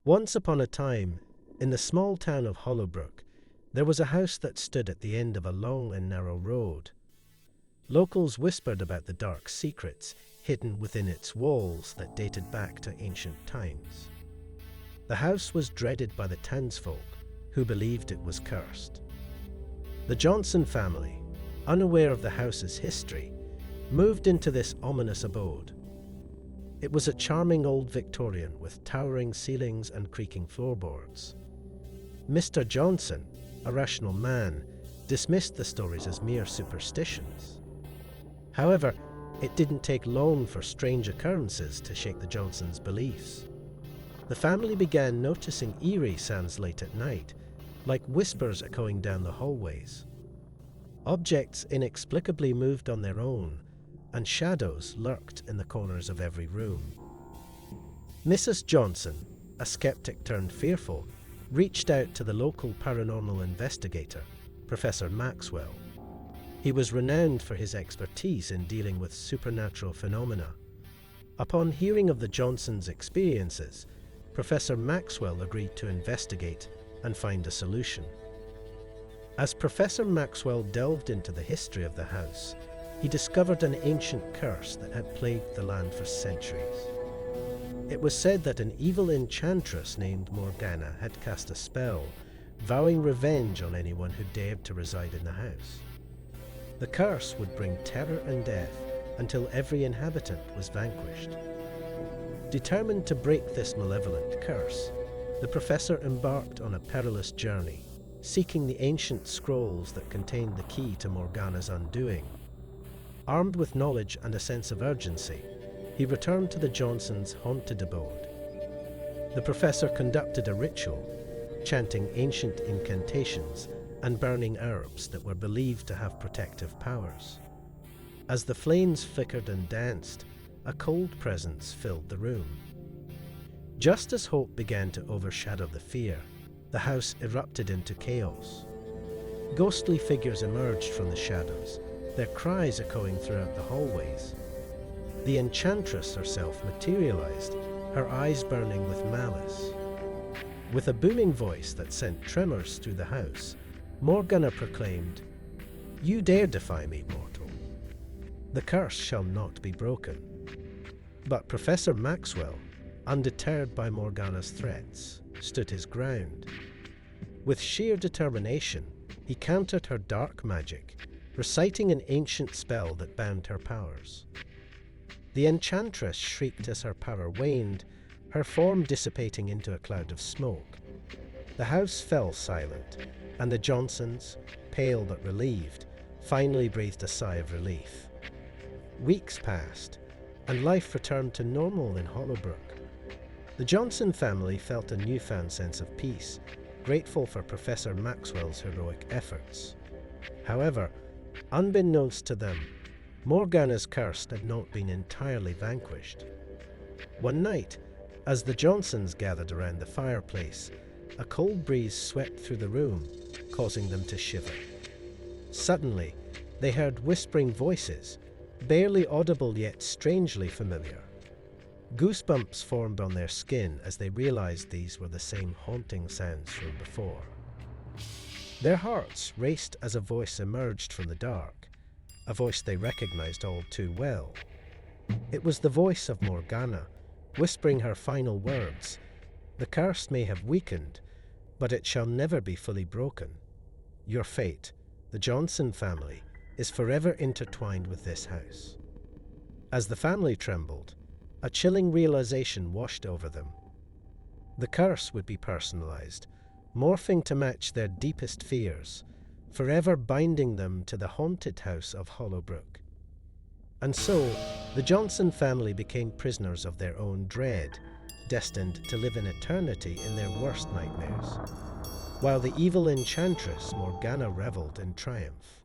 Once upon a time, in the small town of Hollowbrook, there was a house that stood at the end of a long and narrow road. Locals whispered about the dark secrets hidden within its walls that dated back to ancient times. The house was dreaded by the townsfolk, who believed it was cursed. The Johnson family, unaware of the house's history, moved into this ominous abode. It was a charming old Victorian with towering ceilings and creaking floorboards. Mr. Johnson, a rational man, dismissed the stories as mere superstitions. However, it didn't take long for strange occurrences to shake the Johnsons' beliefs. The family began noticing eerie sounds late at night, like whispers echoing down the hallways. Objects inexplicably moved on their own, and shadows lurked in the corners of every room. Mrs. Johnson, a skeptic turned fearful, reached out to the local paranormal investigator, Professor Maxwell. He was renowned for his expertise in dealing with supernatural phenomena. Upon hearing of the Johnsons' experiences, Professor Maxwell agreed to investigate and find a solution. As Professor Maxwell delved into the history of the house, he discovered an ancient curse that had plagued the land for centuries. It was said that an evil enchantress named Morgana had cast a spell, vowing revenge on anyone who dared to reside in the house. The curse would bring terror and death until every inhabitant was vanquished. Determined to break this malevolent curse, the professor embarked on a perilous journey, seeking the ancient scrolls that contained the key to Morgana's undoing. Armed with knowledge and a sense of urgency, he returned to the Johnsons' haunted abode. The professor conducted a ritual, chanting ancient incantations and burning herbs that were believed to have protective powers. As the flames flickered and danced, a cold presence filled the room. Just as hope began to overshadow the fear, the house erupted into chaos. Ghostly figures emerged from the shadows, their cries echoing throughout the hallways. The Enchantress herself materialized, her eyes burning with malice. With a booming voice that sent tremors through the house, Morgana proclaimed, "You dare defy me, mortal. The curse shall not be broken." But Professor Maxwell, undeterred by Morgana's threats, stood his ground. With sheer determination, he countered her dark magic, reciting an ancient spell that bound her powers. The Enchantress shrieked as her power waned, her form dissipating into a cloud of smoke. The house fell silent, and the Johnsons, pale but relieved, finally breathed a sigh of relief. Weeks passed, and life returned to normal in Hollowbrook. The Johnson family felt a newfound sense of peace, grateful for Professor Maxwell's heroic efforts. However, unbeknownst to them, Morgana's curse had not been entirely vanquished. One night, as the Johnsons gathered around the fireplace, a cold breeze swept through the room, causing them to shiver. Suddenly, they heard whispering voices, barely audible yet strangely familiar. Goosebumps formed on their skin as they realized these were the same haunting sounds from before. Their hearts raced as a voice emerged from the dark, a voice they recognized all too well. It was the voice of Morgana, whispering her final words. "The curse may have weakened, but it shall never be fully broken. Your fate, the Johnson family, is forever intertwined with this house." As the family trembled, a chilling realization washed over them. The curse would be personalized, morphing to match their deepest fears, forever binding them to the haunted house of Hollowbrook. And so, the Johnson family became prisoners of their own dread, destined to live in eternity in their worst nightmares, while the evil Enchantress Morgana reveled in triumph.